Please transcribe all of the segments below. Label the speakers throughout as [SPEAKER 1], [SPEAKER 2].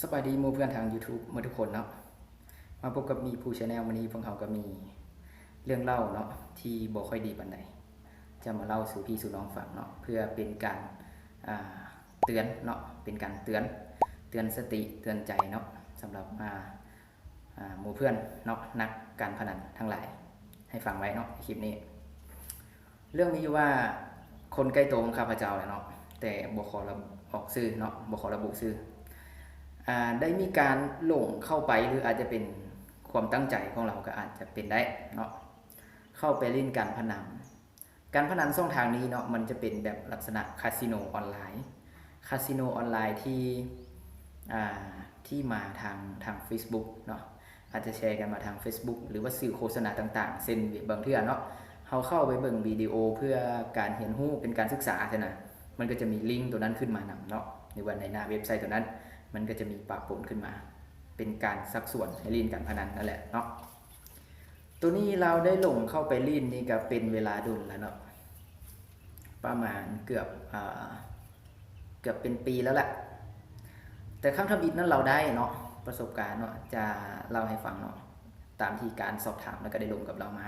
[SPEAKER 1] สบายดีหมู่เพื่อนทาง YouTube เมื่อทุกคนเนาะมาพบกับมีผู้ชาแนลวันนี้พวกเขาก็มีเรื่องเล่าเนาะที่บ่ค่อยดีปานใดจะมาเล่าสู่พี่สู่น้องฟังเนาะเพื่อเป็นการเตือนเนาะเป็นการเตือนสติเตือนใจเนาะสำหรับหมู่เพื่อนเนาะนักการพนันทั้งหลายให้ฟังไว้เนาะคลิปนี้เรื่องมีอยู่ว่าคนใกล้ตัวของข้าพเจ้าเนาะแต่บ่ขอออกชื่อเนาะบ่ขอระบุชื่อได้มีการหลงเข้าไปหรืออาจจะเป็นความตั้งใจของเราก็อาจจะเป็นได้เนาะเข้าไปเล่นการพนันช่องทางนี้เนาะมันจะเป็นแบบลักษณะคาสิโนออนไลน์ที่มาทาง Facebook เนาะอาจจะแชร์กันมาทาง Facebook หรือว่าสื่อโฆษณาต่างๆเช่นบางเทื่อเนาะเขาเข้าไปเบิ่งวิดีโอเพื่อการเรียนรู้เป็นการศึกษาใช่นะมันก็จะมีลิงก์ตัวนั้นขึ้นมานำเนาะหรือว่าในหน้าเว็บไซต์ตัวนั้นมันก็จะมีปะปนขึ้นมาเป็นการซักส่วนให้เล่นการพนันนั่นแหละเนาะตัวนี้เราได้ลงเข้าไปเล่นนี่ก็เป็นเวลาดุลแล้วเนาะประมาณเกือบเป็นปีแล้วแหละแต่ครั้งทำอิฐนั้นเราได้เนาะประสบการณ์เนาะจะเล่าให้ฟังเนาะตามที่การสอบถามแล้วก็ได้ลงกับเรามา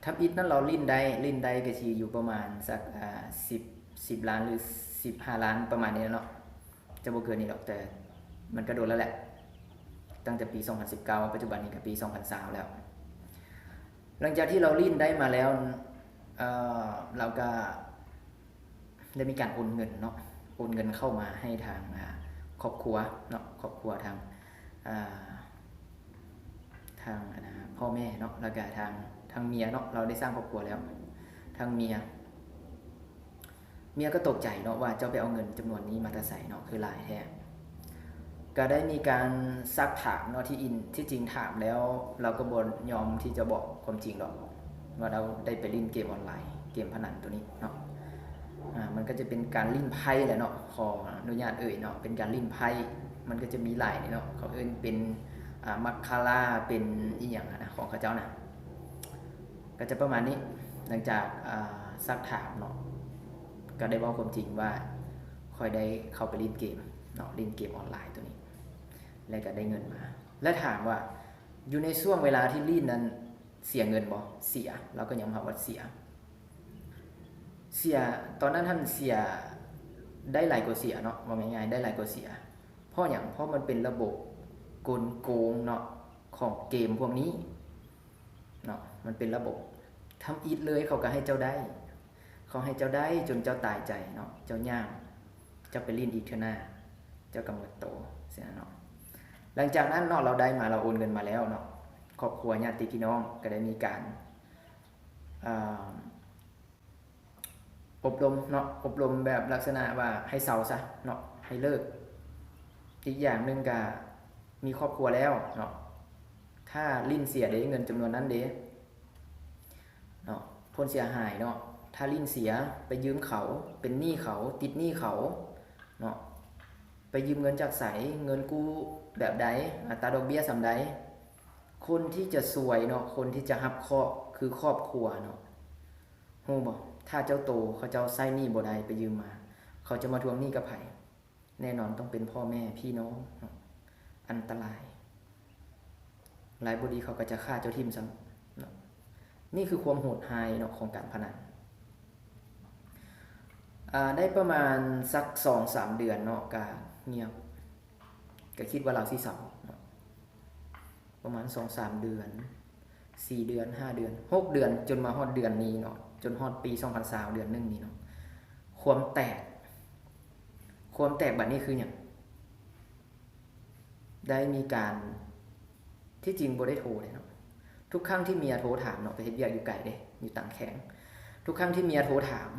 [SPEAKER 1] ทำอิฐนั้นเราลิ้นได้ก็ชีอยู่ประมาณสัก10 ล้านหรือ15 ล้านประมาณนี้เนาะจะบ่เกินนี้หรอกแต่มันก็โดนแล้วแหละตั้งแต่ปี2019ปัจจุบันนี้ก็ปี2020แล้วหลังจากที่เราลิ้นได้มาแล้วเราก็ได้มีการโอนเงินเนาะโอนเงินเข้ามาให้ทางครอบครัวเนาะครอบครัวทางพ่อแม่เนาะแล้วก็ทางเมียเนาะเราได้สร้างครอบครัวแล้วทางเมียก็ตกใจเนาะว่าเจ้าไปเอาเงินจำนวนนี้มาแต่ใส่เนาะคือหลายแท้ก็ได้มีการซักถามเนาะที่จริงถามแล้วเราก็บ่ยอมที่จะบอกความจริงหรอกว่าเราได้ไปเล่นเกมออนไลน์เกมพนันตัวนี้เนาะมันก็จะเป็นการลิ้นไพ่แหละเนาะขออนุญาตเนาะเป็นการลิ้นไพ่มันก็จะมีหลายเนาะเขาเป็นมัคคาร่าเป็นอีหยังนะของเขาเจ้านะก็จะประมาณนี้หลังจากซักถามเนาะก็ได้บอกความจริงว่าค่อยได้เข้าไปเล่นเกมเนาะเล่นเกมออนไลน์ตัวนี้แล้วก็ได้เงินมาและถามว่าอยู่ในช่วงเวลาที่เล่นนั้นเสียเงินบ่เสียเราก็ยอมรับว่าเสียตอนนั้นท่านเสียได้หลายกว่าเสียเนาะว่าง่ายๆได้หลายกว่าเสียเพราะมันเป็นระบบกลโกงเนาะของเกมพวกนี้เนาะมันเป็นระบบทำอีทเลยเขาก็ให้เจ้าได้เขาให้เจ้าได้จนเจ้าตายใจเนาะเจ้าย่างเจ้าไปลิ้นอีกเท่าหน้าเจ้ากำหนดโตเสียเนาะหลังจากนั้นเนาะเราได้มาเราโอนเงินมาแล้วเนาะครอบครัวญาติพี่น้องก็ได้มีการอบรมเนาะอบรมแบบลักษณะว่าให้เซาซะเนาะให้เลิกอีกอย่างหนึ่งก็มีครอบครัวแล้วเนาะถ้าลิ้นเสียได้เงินจำนวนนั้นเด้เนาะพ้นเสียหายเนาะถ้าลิ้นเสียไปยืมเขาเป็นหนี้เขาติดหนี้เขาเนาะไปยืมเงินจากไสเงินกู้แบบใดอัตราดอกเบี้ยสำใดคนที่จะซวยเนาะคนที่จะรับเคราะห์คือครอบครัวเนาะฮู้บ่ถ้าเจ้าโตเขาเจ้าใช้หนี้บ่ได้ไปยืมมาเขาจะมาทวงหนี้กับไผแน่นอนต้องเป็นพ่อแม่พี่น้องอันตรายหลายบ่ดีเขาก็จะฆ่าเจ้าทิ่มซ้ำนี่คือความโหดร้ายเนาะของการพนันได้ประมาณสัก 2-3 เดือนเนาะก็เงียบก็คิดว่าเราสิเซาเนาะประมาณ 2-3 เดือน4 เดือน5 เดือน6 เดือนจนมาฮอดเดือนนี้เนาะจนฮอดปี2020เดือนนึงนี่เนาะความแตกบัดนี้คือหยังได้มีการที่จริงบ่ได้โทรเลยเนาะทุกครั้งที่เมียโทรถามเนาะไปเฮ็ดเวียกอยู่ไกลเด้อยู่ต่างแขงทุกครั้งที่เมียโทรถาม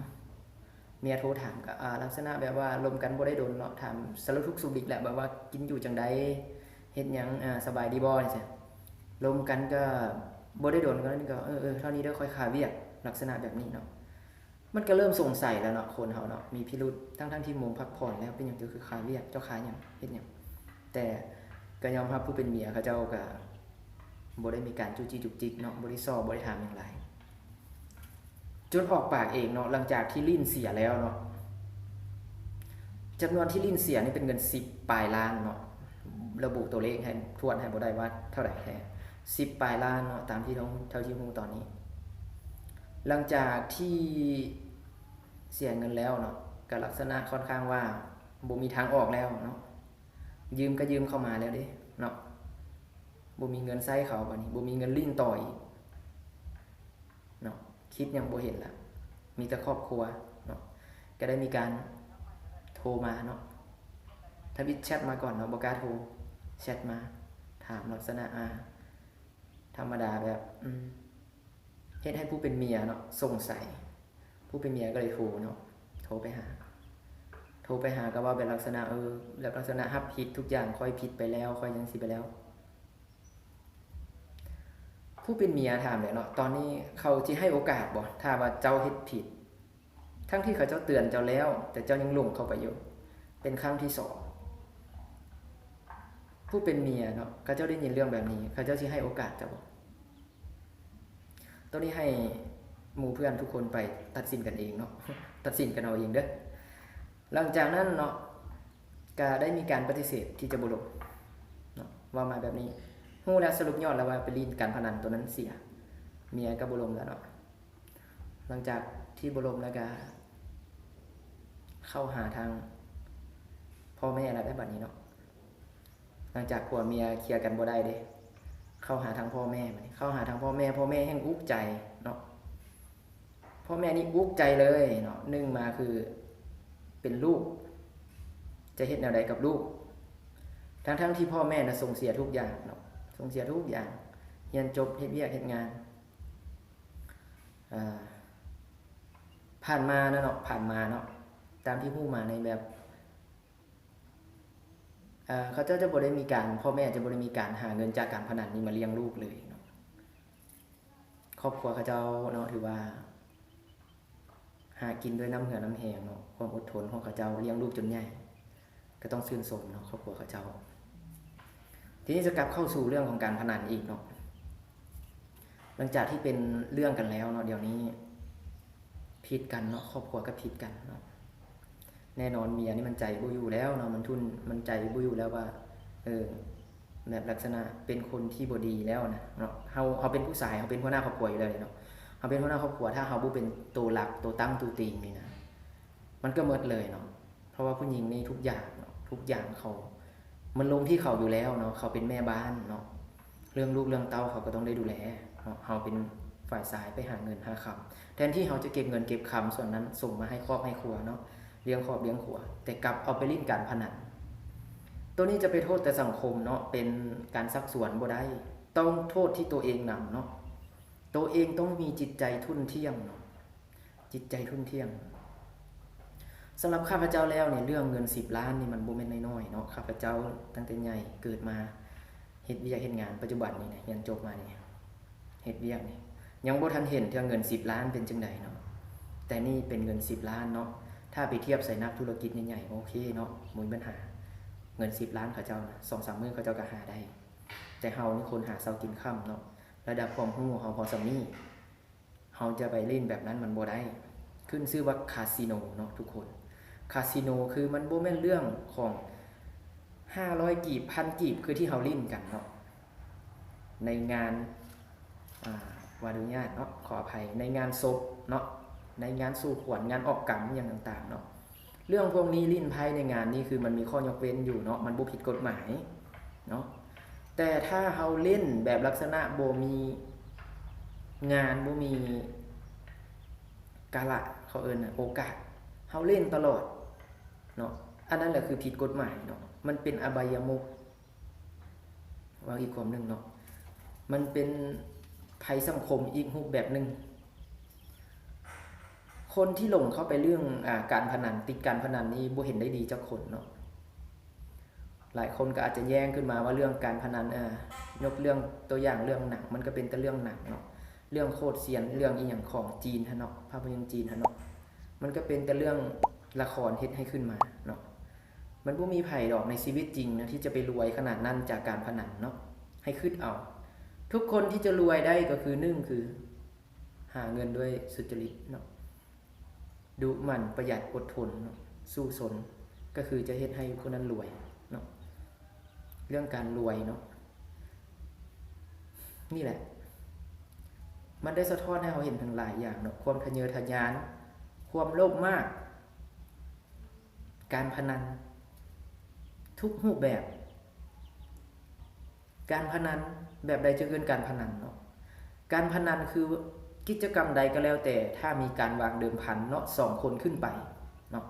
[SPEAKER 1] ก็ลักษณะแบบว่าลมกันบ่ได้โดนเนาะถามสารทุกข์สุขดิบแหละแบบว่ากินอยู่จังได๋เฮ็ดหยังสบายดีบ่จังซี่ลมกันก็บ่ได้โดนก็เท่านี้เด้อค่อยค่าเวียกลักษณะแบบนี้เนาะมันก็เริ่มสงสัยแล้วเนาะคนเฮาเนาะมีพิรุธทั้งที่มุมพักผ่อนแล้วเป็นหยังคือค่าเวียกเจ้าค้าหยังเฮ็ดหยังแต่ก็ยอมรับผู้เป็นเมียเขาเจ้าก็บ่ได้มีการจู้จี้จุกจิกเนาะบ่ได้ซ้อบ่ได้ถามหยังหลายจนออกปากเองเนาะหลังจากที่ลิ้นเสียแล้วเนาะ จำนวนที่ลิ้นเสียนี่เป็นเงิน10ปลายล้านเนาะระบุตัวเลขให้ทวนให้บ่ได้ว่าเท่าไหร่แท้10ปลายล้านเนาะตามที่เท่าที่รู้ตอนนี้ หลังจากที่เสียเงินแล้วเนาะก็ลักษณะค่อนข้างว่าบ่มีทางออกแล้วเนาะยืมก็ยืมเข้ามาแล้วเด้เนาะบ่มีเงินใช้เขาบัดนี้บ่มีเงินลิ้นต่ออีกเนาะคิดยังบ่เห็นละมีแต่ครอบครัวเนาะก็ได้มีการโทรมาเนาะทวิตแชทมาก่อนเนาะบ่กล้าโทรแชทมาถามลักษณะธรรมดาแบบเฮ็ดให้ผู้เป็นเมียเนาะสงสัยผู้เป็นเมียก็เลยโทรเนาะโทรไปหาก็ว่าเป็นลักษณะลักษณะรับผิดทุกอย่างค่อยผิดไปแล้วค่อยจังสิไปแล้วผู้เป็นเมียถามเลยเนาะตอนนี้เขาสิให้โอกาสบ่ถ้าว่าเจ้าเฮ็ดผิดทั้งที่เขาเจ้าเตือนเจ้าแล้วแต่เจ้ายังหลงเข้าไปอยู่เป็นครั้งที่2ผู้เป็นเมียเนาะเขาเจ้าได้ยินเรื่องแบบนี้เขาเจ้าสิให้โอกาสเจ้าบ่ตอนนี้ให้หมู่เพื่อนทุกคนไปตัดสินกันเองเนาะตัดสินกันเอาเองเด้อหลังจากนั้นเนาะก็ได้มีการปฏิเสธที่จะบ่ลงเนาะว่ามาแบบนี้ฮู้แล้วสรุปยอดแล้วว่าไปเล่นการพนันตัวนั้นเสียเมียก็บ่ลงแล้วเนาะหลังจากที่บ่ลงแล้วก็เข้าหาทางพ่อแม่แล้วได้บัดนี้เนาะหลังจากผัวเมียเคลียร์กันบ่ได้เด้เข้าหาทางพ่อแม่บัดนี้เข้าหาทางพ่อแม่แห่งอุกใจเนาะพ่อแม่นี่อุกใจเลยเนาะนึงมาคือเป็นลูกจะเฮ็ดแนวใดกับลูกทั้งที่พ่อแม่น่ะส่งเสียทุกอย่างเนาะส่งเสียทุกอย่างเรียนจบเฮ็ดเวียกเฮ็ดงานผ่านมาเนาะตามที่ฮู้มาในแบบเขาจะบ่ได้มีการพ่อแม่จะบ่ได้มีการหาเงินจากการพนันนี้มาเลี้ยงลูกเลยเนาะครอบครัวเขาเจ้าเนาะถือว่าหากินด้วยน้ำเหงื่อน้ำแห้งเนาะความอดทนของเขาเจ้าเลี้ยงลูกจนใหญ่ก็ต้องชื่นชมเนาะครอบครัวเขาเจ้าทีนี้จะกลับเข้าสู่เรื่องของการพนันอีกเนาะหลังจากที่เป็นเรื่องกันแล้วเนาะเดี๋ยวนี้ผิดกันเนาะครอบครัวก็ผิดกันเนาะแน่นอนเมียนี่มันใจบ่อยู่แล้วเนาะมันใจบ่อยู่แล้วว่าแบบลักษณะเป็นคนที่บ่ดีแล้วนะเนาะเฮาเป็นผู้ชายเฮาเป็นหัวหน้าครอบครัวอยู่แล้วเนาะเฮาเป็นหัวหน้าครอบครัวถ้าเฮาบ่เป็นตัวหลักตัวตั้งตัวตีงนี่นะมันก็หมดเลยเนาะเพราะว่าผู้หญิงนี่ทุกอย่างเนาะทุกอย่างเขามันลงที่เขาอยู่แล้วเนาะเขาเป็นแม่บ้านเนาะเรื่องลูกเรื่องเต้าเขาก็ต้องได้ดูแลเนาะเฮาเป็นฝ่ายซ้ายไปหาเงินหาคำแทนที่เฮาจะเก็บเงินเก็บคำส่วนนั้นส่งมาให้ครอบให้ครัวเนาะเลี้ยงครอบเลี้ยงครัวแต่กลับเอาไปเล่นการพนันตัวนี้จะไปโทษแต่สังคมเนาะเป็นการซักสวนบ่ได้ต้องโทษที่ตัวเองนำเนาะตัวเองต้องมีจิตใจทุนเที่ยงเนาะจิตใจทุนเที่ยงสำหรับข้าพเจ้าแล้วเนี่ยเรื่องเงิน10ล้านนี่มันบ่แม่นน้อยๆเนาะข้าพเจ้าตั้งแต่ใหญ่เกิดมาเฮ็ดเวียกเฮ็ดงานปัจจุบันนี่นะเรียนจบมานี่เฮ็ดเวียกนี่ยังบ่ทันเห็นเรื่องเงิน10ล้านเป็นจังไดเนาะแต่นี่เป็นเงิน10ล้านเนาะถ้าไปเทียบใส่นักธุรกิจใหญ่ๆโอเคเนาะบ่มีปัญหาเงิน10ล้านเขาเจ้านะ 2-3 มื้อเขาเจ้าก็หาได้แต่เฮานี่คนหาเช้ากินค่ำเนาะระดับความรู้เฮาพอส่ำนี้เฮาจะไปเล่นแบบนั้นมันบ่ได้ขึ้นชื่อว่าคาสิโนเนาะทุกคนคาสิโนคือมันบ่แม่นเรื่องของ500กีบ 1,000 กีบคือที่เฮาเล่นกันเนาะในงานวาดุญาตเนาะขออภัยในงานศพเนาะในงานสู่ขวัญงานออกกรรมอย่างต่างๆเนาะเรื่องพวกนี้ลิ้นไพ่ในงานนี้คือมันมีข้อยกเว้นอยู่เนาะมันบ่ผิดกฎหมายเนาะแต่ถ้าเฮาเล่นแบบลักษณะบ่มีงานบ่มีกาละเขาเอิ้นโอกาสเฮาเล่นตลอดเนาะอันนั้นแหละคือผิดกฎหมายเนาะมันเป็นอบายมุขว่าอีกความนึงเนาะมันเป็นภัยสังคมอีกรูปแบบนึงคนที่หลงเข้าไปเรื่องการพนันติดการพนันนี้บ่เห็นได้ดีจักคนเนาะหลายคนก็อาจจะแย้งขึ้นมาว่าเรื่องการพนันยกเรื่องตัวอย่างเรื่องหนังมันก็เป็นแต่เรื่องหนังเนาะเรื่องโคตรเซียนเรื่องอีหยังของจีนเนาะภาพยนตร์จีนเนาะมันก็เป็นแต่เรื่องละครเฮ็ดให้ขึ้นมาเนาะมันบ่มีไผดอกในชีวิตจริงนะที่จะไปรวยขนาดนั้นจากการพนันเนาะให้คิดเอาทุกคนที่จะรวยได้ก็คือ1คือหาเงินด้วยสุจริตเนาะดุหมั่นประหยัดอดทนสู้สน ก็คือจะเฮ็ดให้ผู้นั้นรวยเนาะเรื่องการรวยเนาะนี่แหละมันได้สะท้อนให้เราเห็นทั้งหลายอย่างเนาะความทะเยอทะยานความโลภมากการพนันทุกรูปแบบการพนันแบบใดจะเกินการพนันเนาะการพนันคือกิจกรรมใดก็แล้วแต่ถ้ามีการวางเดิมพันเนาะ2 คนขึ้นไปเนาะ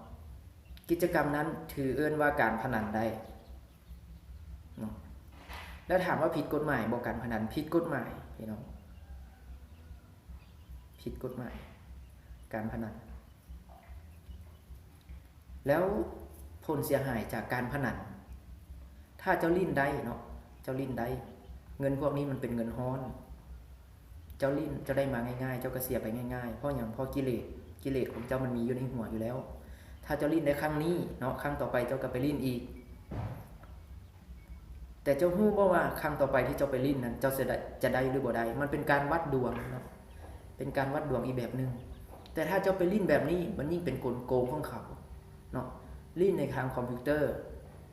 [SPEAKER 1] กิจกรรมนั้นถือเอิ้นว่าการพนันได้เนาะแล้วถามว่าผิดกฎหมายบ่การพนันผิดกฎหมายพี่น้องผิดกฎหมายการพนันแล้วผลเสียหายจากการพนันถ้าเจ้าลิ้นได้เนาะเจ้าลิ้นได้เงินพวกนี้มันเป็นเงินฮ้อนเจ้าลิ้นจะได้มาง่ายๆเจ้าก็เสียไปง่ายๆเพราะอย่างเพราะกิเลสของเจ้ามันมีอยู่ในหัวอยู่แล้วถ้าเจ้าลิ้นได้ครั้งนี้เนาะครั้งต่อไปเจ้าก็ไปลิ้นอีกแต่เจ้าฮู้บ่ว่าครั้งต่อไปที่เจ้าไปลิ้นนั้นเจ้าจะได้หรือบ่ได้มันเป็นการวัดดวงเนาะเป็นการวัดดวงอีกแบบนึงแต่ถ้าเจ้าไปลิ้นแบบนี้มันยิ่งเป็นกลโกงของเขาเนาะลิ้นในทางคอมพิวเตอร์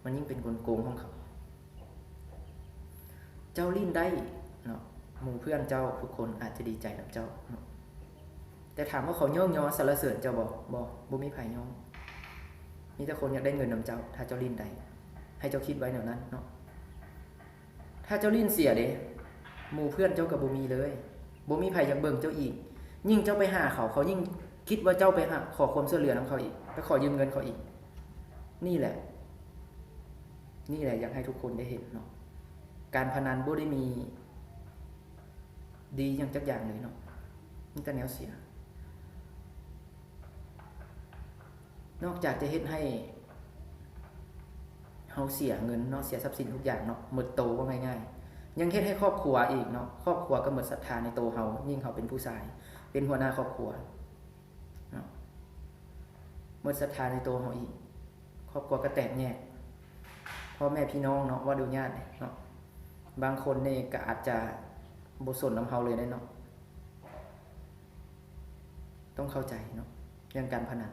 [SPEAKER 1] มันยิ่งเป็นกลโกงของเขาเจ้าลิ้นได้เนาะหมู่เพื่อนเจ้าทุกคนอาจจะดีใจกับเจ้าเนาะแต่ถามว่าเขาย่องยอสรรเสริญเจ้าบ่มีไผย่องมีแต่คนอยากได้เงินนำเจ้าถ้าเจ้าลิ้นได้ให้เจ้าคิดไว้แนวนั้นเนาะถ้าเจ้าลิ้นเสียเด้หมู่เพื่อนเจ้าก็บ่มีเลยบ่มีไผอยากเบิ่งเจ้าอีกยิ่งเจ้าไปหาเขายิ่งคิดว่าเจ้าไปหาขอความช่วยเหลือนำเขาอีกไปขอยืมเงินเขาอีกนี่แหละอยากให้ทุกคนได้เห็นเนาะการพนันบ่ได้มีดีอย่างจักอย่างเลยเนาะมีแต่แนวเสียนอกจากจะเฮ็ดให้เฮาเสียเงินเนาะเสียทรัพย์สินทุกอย่างเนาะหมดโตว่าง่ายๆยังเฮ็ดให้ครอบครัวอีกเนาะครอบครัวก็หมดศรัทธาในตัวเฮายิ่งเฮาเป็นผู้ชายเป็นหัวหน้าครอบครัวเนาะหมดศรัทธาในตัวเฮาอีกครอบครัวก็แตกแยกพ่อแม่พี่น้องเนาะว่าดูญาติเนาะบางคนนี่ก็อาจจะบ่สนนำเฮาเลยได้เนาะต้องเข้าใจเนาะเรื่องการพนัน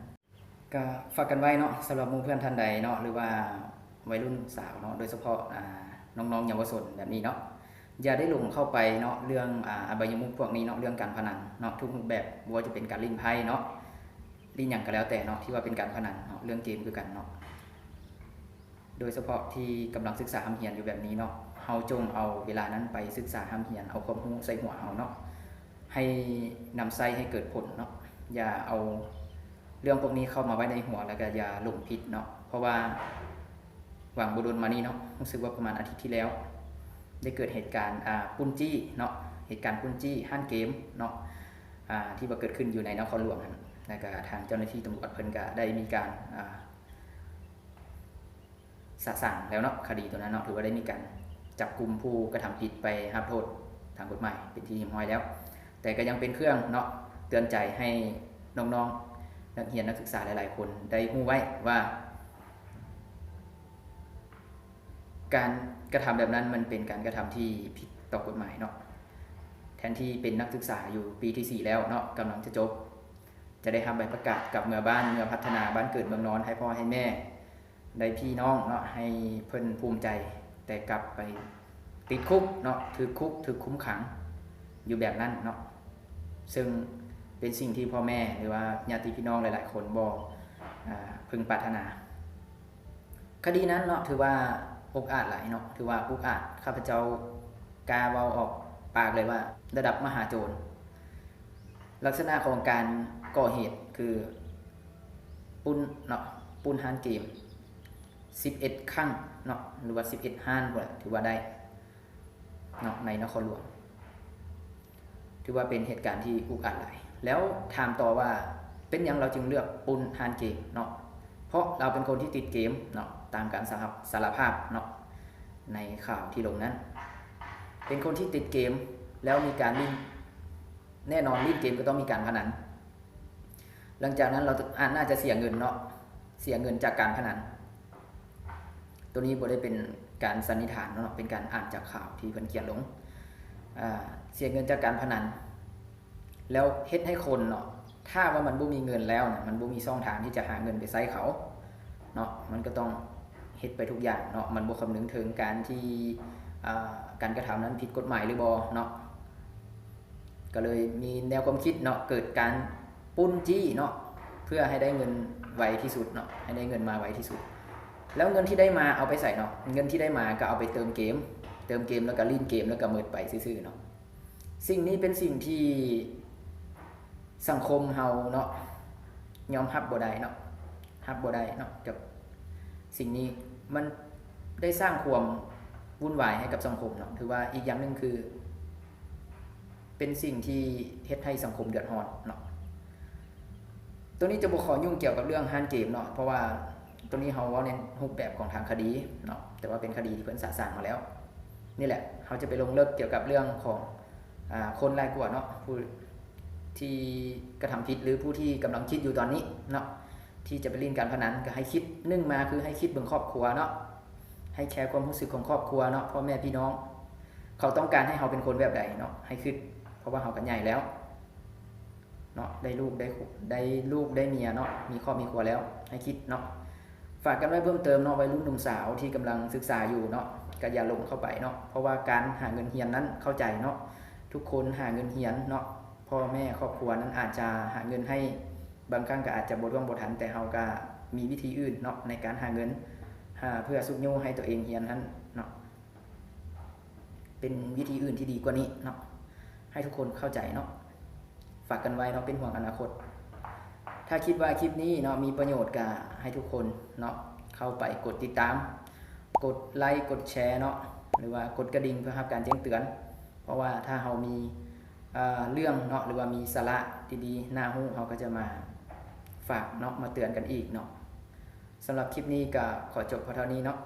[SPEAKER 1] ก็ฝากกันไว้เนาะสำหรับหมู่เพื่อนท่านใดเนาะหรือว่าวัยรุ่นสาวเนาะโดยเฉพาะน้องๆเยาวชนแบบนี้เนาะอย่าได้หลงเข้าไปเนาะเรื่องอบายมุขพวกนี้เนาะเรื่องการพนันเนาะทุกรูปแบบบ่ว่าจะเป็นการเล่นไพ่เนาะลิ้นหยังก็แล้วแต่เนาะที่ว่าเป็นการพนันเนาะเรื่องเกมคือกันเนาะโดยเฉพาะที่กำลังศึกษาหำเหียนอยู่แบบนี้เนาะเฮาจงเอาเวลานั้นไปศึกษาหำเหียนเอาความรู้ใส่หัวเฮาเนาะให้นำใส่ให้เกิดผลเนาะอย่าเอาเรื่องพวกนี้เข้ามาไว้ในหัวแล้วก็อย่าหลงผิดเนาะเพราะว่าหวังบุญมานี้เนาะรู้สึกว่าประมาณอาทิตย์ที่แล้วได้เกิดเหตุการณ์ปุ้นจี้เนาะเหตุการณ์ปุ้นจี้ห้านเกมเนาะที่ว่าเกิดขึ้นอยู่ในนครหลวงแล้วก็ทางเจ้าหน้าที่ตำรวจเพิ่นก็ได้มีการสะสั่งแล้วเนาะคดีตัวนั้นเนาะถือว่าได้มีการจับกุมผู้กระทำผิดไปรับโทษทางกฎหมายเป็นที่เรียบร้อยแล้วแต่ก็ยังเป็นเครื่องเนาะเตือนใจให้น้องๆนักเรียนนักศึกษาหลายๆคนได้รู้ไว้ว่าการกระทำแบบนั้นมันเป็นการกระทำที่ผิดต่อกฎหมายเนาะแทนที่เป็นนักศึกษาอยู่ปีที่4แล้วเนาะกำลังจะจบจะได้ทำใบประกาศกับเมื่อบ้านเมื่อพัฒนาบ้านเกิดเมืองนอนให้พ่อให้แม่ได้พี่น้องเนาะให้เพิ่นภูมิใจแต่กลับไปติดคุกเนาะถือคุกถือคุ้มขังอยู่แบบนั้นเนาะซึ่งเป็นสิ่งที่พ่อแม่หรือว่าญาติพี่น้องหลายๆคนบ่พึงปรารถนาคดีนั้นเนาะถือว่าอุกอาจหลายเนาะถือว่าอุกอาจข้าพเจ้ากล้าเว้าออกปากเลยว่าระดับมหาโจรลักษณะของการก่อเหตุคือปุ้นเนาะปุ้นห้านเกม11ครั้งเนาะหรือว่า11ห้านพุ่นถือว่าได้เนาะในนครหลวงถือว่าเป็นเหตุการณ์ที่อุกอาจหลายแล้วถามต่อว่าเป็นหยังเราจึงเลือกปุ้นห้านเกมเนาะเพราะเราเป็นคนที่ติดเกมเนาะตามการสารภาพเนาะในข่าวที่ลงนั้นเป็นคนที่ติดเกมแล้วมีการเล่นแน่นอนเล่นเกมก็ต้องมีการพนันหลังจากนั้นเราน่าจะเสียเงินเนาะเสียเงินจากการพนันตัวนี้บ่ได้เป็นการสันนิษฐานเนาะเป็นการอ่านจากข่าวที่เพิ่นเขียนลงเสียเงินจากการพนันแล้วเฮ็ดให้คนเนาะถ้าว่ามันบ่มีเงินแล้วเนี่ยมันบ่มีช่องทางที่จะหาเงินไปใช้เขา เนาะมันก็ต้องเฮ็ดไปทุกอย่างเนาะมันบ่คำนึงถึงการที่การกระทำนั้นผิดกฎหมายหรือบ่เนาะก็เลยมีแนวความคิดเนาะเกิดการปุ้นจี้เนาะเพื่อให้ได้เงินไวที่สุดเนาะให้ได้เงินมาไวที่สุดแล้วเงินที่ได้มาเอาไปใส่เนาะเงินที่ได้มาก็เอาไปเติมเกมแล้วก็ลิ่นเกมแล้วก็หมดไปซื่อๆเนาะสิ่งนี้เป็นสิ่งที่สังคมเฮาเนาะยอมรับบ่ได้เนาะรับบ่ได้เนาะกับสิ่งนี้มันได้สร้างความวุ่นวายให้กับสังคมเนาะถือว่าอีกอย่างนึงคือเป็นสิ่งที่เฮ็ดให้สังคมเดือดร้อนเนาะตัวนี้จะบ่ขอยุ่งเกี่ยวกับเรื่องห้านเกมเนาะเพราะว่าตัวนี้เฮาเว้าในรูปแบบของทางคดีเนาะแต่ว่าเป็นคดีที่เพิ่นสะสางมาแล้วนี่แหละเฮาจะไปลงลึกเกี่ยวกับเรื่องของคนรายกว่าเนาะผู้ที่กระทำผิดหรือผู้ที่กำลังคิดอยู่ตอนนี้เนาะที่จะไปเล่นการพนันก็ให้คิดนึ่งมาคือให้คิดเบิ่งครอบครัวเนาะให้แชร์ความรู้สึกของครอบครัวเนาะพ่อแม่พี่น้องเขาต้องการให้เฮาเป็นคนแบบใดเนาะให้คิดเพราะว่าเฮาก็ใหญ่แล้วเนาะได้ลูกได้เมียเนาะมีครอบมีครัวแล้วให้คิดเนาะฝากกันไว้เพิ่มเติมเนาะวัยรุ่นหนุ่มสาวที่กำลังศึกษาอยู่เนาะก็อย่าลงเข้าไปเนาะเพราะว่าการหาเงินเรียนนั้นเข้าใจเนาะทุกคนหาเงินเรียนเนาะพ่อแม่ครอบครัวนั้นอาจจะหาเงินให้บางครั้งก็อาจจะบ่ร่วมบ่ทันแต่เฮาก็มีวิธีอื่นเนาะในการหาเงินเพื่อสุขโยให้ตัวเองเรียนนั้นเนาะเป็นวิธีอื่นที่ดีกว่านี้เนาะให้ทุกคนเข้าใจเนาะฝากกันไว้เนาะเป็นห่วงอนาคตถ้าคิดว่าคลิปนี้เนาะมีประโยชน์ก็ให้ทุกคนเนาะเข้าไปกดติดตามกดไลค์กดแชร์เนาะหรือว่ากดกระดิ่งเพื่อรับการแจ้งเตือนเพราะว่าถ้าเฮามีเรื่องเนาะหรือว่ามีสาระดีๆน่ารู้เฮาก็จะมาฝากเนาะมาเตือนกันอีกเนาะสำหรับคลิปนี้ก็ขอจบเท่านี้เนาะ